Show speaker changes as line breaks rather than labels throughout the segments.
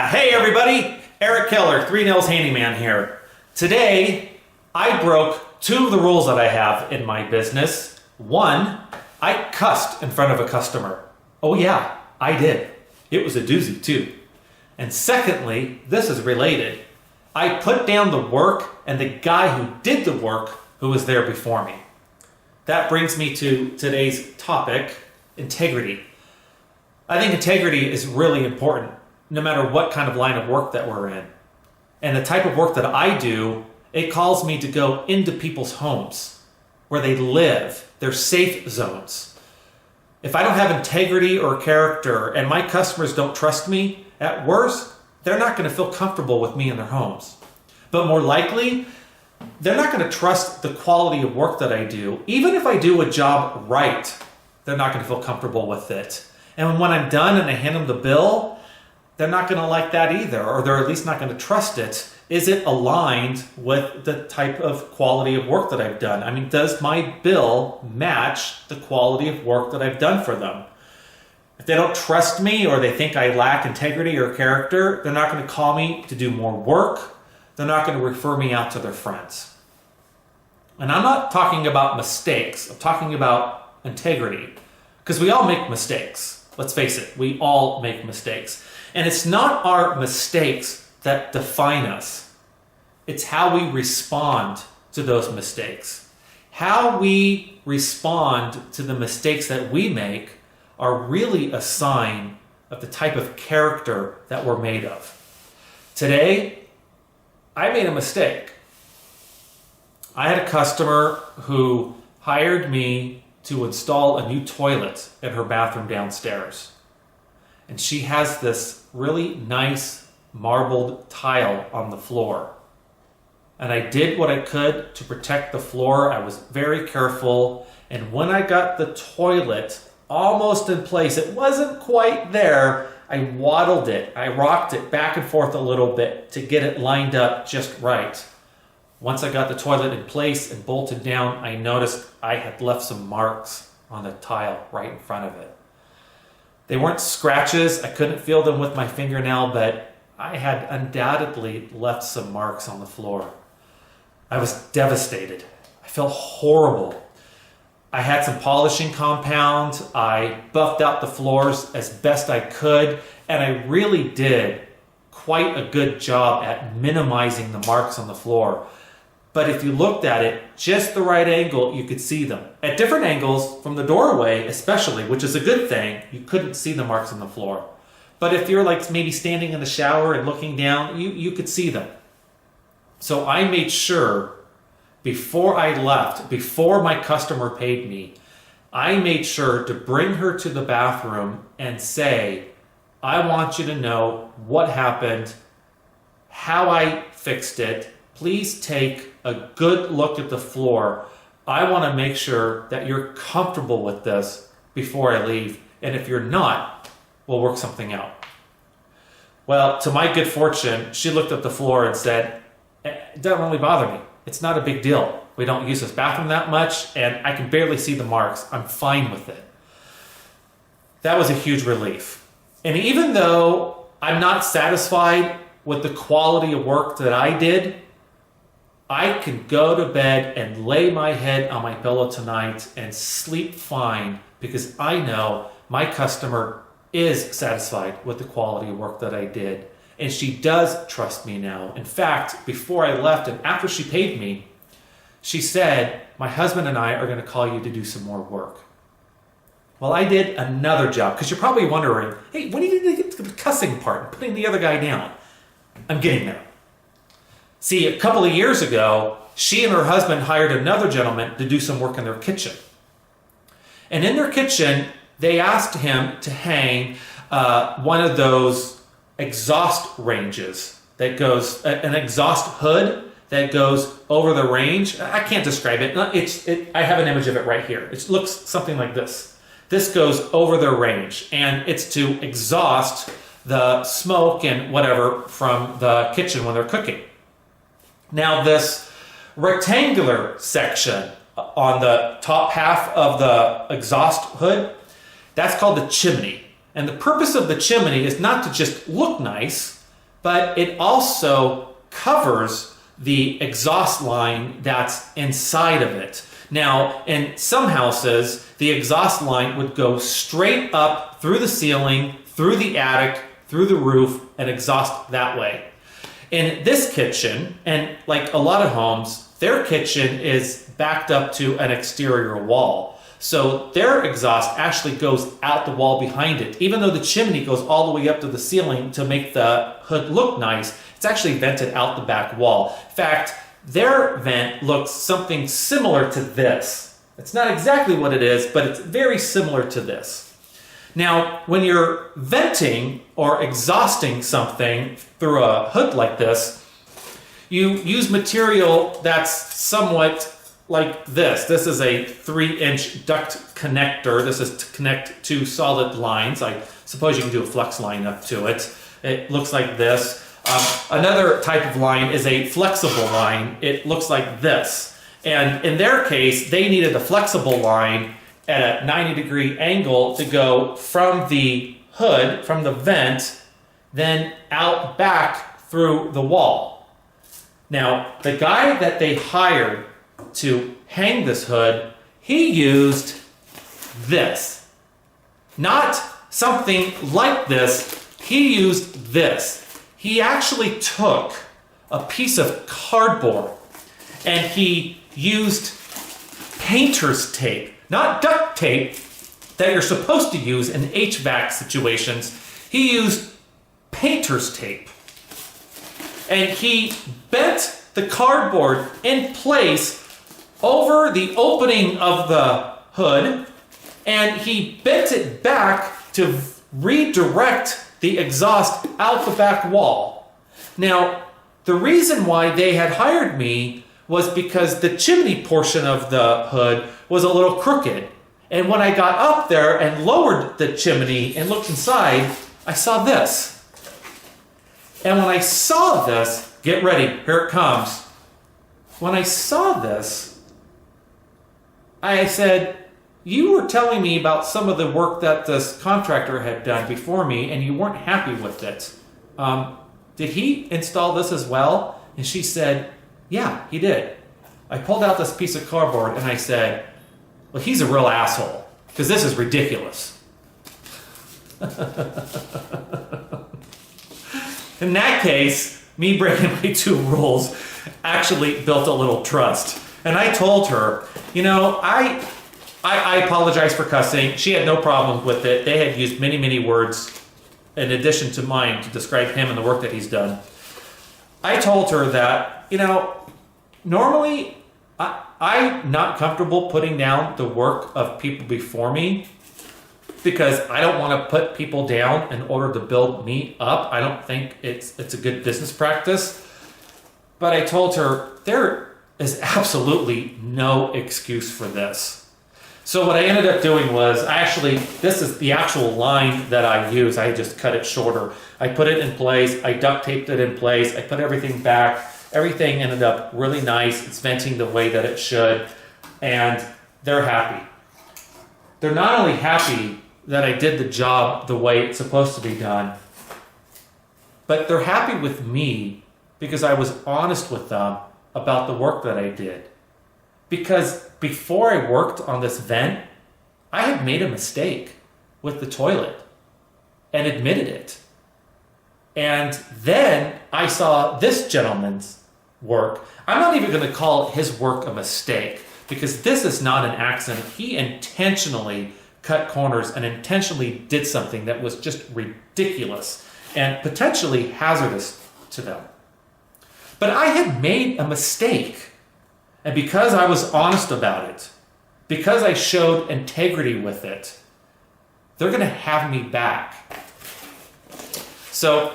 Hey everybody, Eric Keller, 3 Nails Handyman here. Today, I broke 2 of the rules that I have in my business. 1, I cussed in front of a customer. Oh yeah, I did. It was a doozy too. And secondly, this is related. I put down the work and the guy who did the work who was there before me. That brings me to today's topic, integrity. I think integrity is really important, no matter what kind of line of work that we're in. And the type of work that I do, it calls me to go into people's homes, where they live, their safe zones. If I don't have integrity or character and my customers don't trust me, at worst, they're not going to feel comfortable with me in their homes. But more likely, they're not going to trust the quality of work that I do. Even if I do a job right, they're not going to feel comfortable with it. And when I'm done and I hand them the bill, they're not going to like that either, or they're at least not going to trust it. Is it aligned with the type of quality of work that I've done? I mean, does my bill match the quality of work that I've done for them? If they don't trust me or they think I lack integrity or character, they're not going to call me to do more work. They're not going to refer me out to their friends. And I'm not talking about mistakes. I'm talking about integrity. Because we all make mistakes. Let's face it, we all make mistakes. And it's not our mistakes that define us. It's how we respond to those mistakes. How we respond to the mistakes that we make are really a sign of the type of character that we're made of. Today, I made a mistake. I had a customer who hired me to install a new toilet in her bathroom downstairs. And she has this really nice marbled tile on the floor. And I did what I could to protect the floor. I was very careful. And when I got the toilet almost in place, it wasn't quite there, I waddled it. I rocked it back and forth a little bit to get it lined up just right. Once I got the toilet in place and bolted down, I noticed I had left some marks on the tile right in front of it. They weren't scratches. I couldn't feel them with my fingernail, but I had undoubtedly left some marks on the floor. I was devastated. I felt horrible. I had some polishing compound. I buffed out the floors as best I could, and I really did quite a good job at minimizing the marks on the floor. But if you looked at it just the right angle, you could see them. At different angles, from the doorway especially, which is a good thing, you couldn't see the marks on the floor. But if you're like maybe standing in the shower and looking down, you could see them. So I made sure before I left, before my customer paid me, I made sure to bring her to the bathroom and say, I want you to know what happened, how I fixed it. Please take a good look at the floor. I want to make sure that you're comfortable with this before I leave. And if you're not, we'll work something out. Well, to my good fortune, she looked at the floor and said, it doesn't really bother me. It's not a big deal. We don't use this bathroom that much, and I can barely see the marks. I'm fine with it. That was a huge relief. And even though I'm not satisfied with the quality of work that I did, I can go to bed and lay my head on my pillow tonight and sleep fine because I know my customer is satisfied with the quality of work that I did. And she does trust me now. In fact, before I left and after she paid me, she said, my husband and I are going to call you to do some more work. Well, I did another job, because you're probably wondering, hey, when are you going to get to the cussing part and putting the other guy down? I'm getting there. See, a couple of years ago, she and her husband hired another gentleman to do some work in their kitchen. And in their kitchen, they asked him to hang one of those exhaust ranges that goes, an exhaust hood that goes over the range. I can't describe it. I have an image of it right here. It looks something like this. This goes over their range, and it's to exhaust the smoke and whatever from the kitchen when they're cooking. Now, this rectangular section on the top half of the exhaust hood, that's called the chimney. And the purpose of the chimney is not to just look nice, but it also covers the exhaust line that's inside of it. Now, in some houses, the exhaust line would go straight up through the ceiling, through the attic, through the roof, and exhaust that way. In this kitchen, and like a lot of homes, their kitchen is backed up to an exterior wall. So their exhaust actually goes out the wall behind it. Even though the chimney goes all the way up to the ceiling to make the hood look nice, it's actually vented out the back wall. In fact, their vent looks something similar to this. It's not exactly what it is, but it's very similar to this. Now, when you're venting or exhausting something through a hood like this, you use material that's somewhat like this. This is a 3-inch duct connector. This is to connect two solid lines. I suppose you can do a flex line up to it. It looks like this. Another type of line is a flexible line. It looks like this. And in their case, they needed a flexible line at a 90-degree angle to go from the hood, from the vent, then out back through the wall. Now, the guy that they hired to hang this hood, he used this. Not something like this, he used this. He actually took a piece of cardboard and he used painter's tape, not duct tape that you're supposed to use in HVAC situations. He used painter's tape. And he bent the cardboard in place over the opening of the hood, and he bent it back to redirect the exhaust out the back wall. Now, the reason why they had hired me was because the chimney portion of the hood was a little crooked. And when I got up there and lowered the chimney and looked inside, I saw this. And when I saw this, get ready, here it comes. When I saw this, I said, you were telling me about some of the work that this contractor had done before me, and you weren't happy with it. Did he install this as well? And she said, yeah, he did. I pulled out this piece of cardboard and I said, well, he's a real asshole, because this is ridiculous. In that case, me breaking my 2 rules actually built a little trust. And I told her, you know, I apologize for cussing. She had no problem with it. They had used many, many words in addition to mine to describe him and the work that he's done. I told her that, you know, normally I'm not comfortable putting down the work of people before me because I don't want to put people down in order to build me up. I don't think it's a good business practice. But I told her there is absolutely no excuse for this. So what I ended up doing was, this is the actual line that I use. I just cut it shorter. I put it in place. I duct taped it in place. I put everything back. Everything ended up really nice. It's venting the way that it should. And they're happy. They're not only happy that I did the job the way it's supposed to be done, but they're happy with me because I was honest with them about the work that I did. Because before I worked on this vent, I had made a mistake with the toilet and admitted it. And then I saw this gentleman's work. I'm not even going to call his work a mistake because this is not an accident. He intentionally cut corners and intentionally did something that was just ridiculous and potentially hazardous to them. But I had made a mistake. And because I was honest about it, because I showed integrity with it, they're going to have me back. So,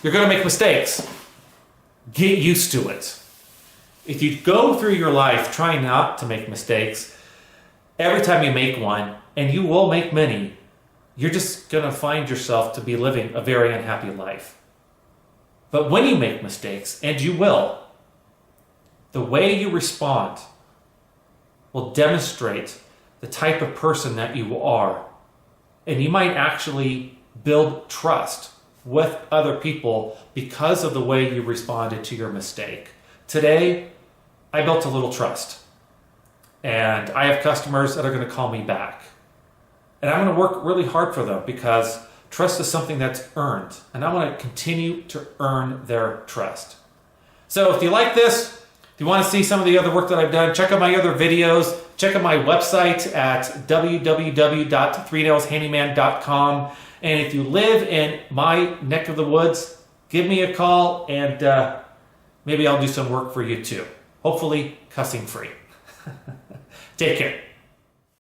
you're going to make mistakes. Get used to it. If you go through your life trying not to make mistakes, every time you make one, and you will make many, you're just going to find yourself to be living a very unhappy life. But when you make mistakes, and you will, the way you respond will demonstrate the type of person that you are. And you might actually build trust with other people because of the way you responded to your mistake. Today, I built a little trust. And I have customers that are going to call me back. And I'm going to work really hard for them because trust is something that's earned. And I want to continue to earn their trust. So if you like this, if you want to see some of the other work that I've done, check out my other videos. Check out my website at www.3nailshandyman.com. And if you live in my neck of the woods, give me a call and maybe I'll do some work for you too. Hopefully cussing free. Take care.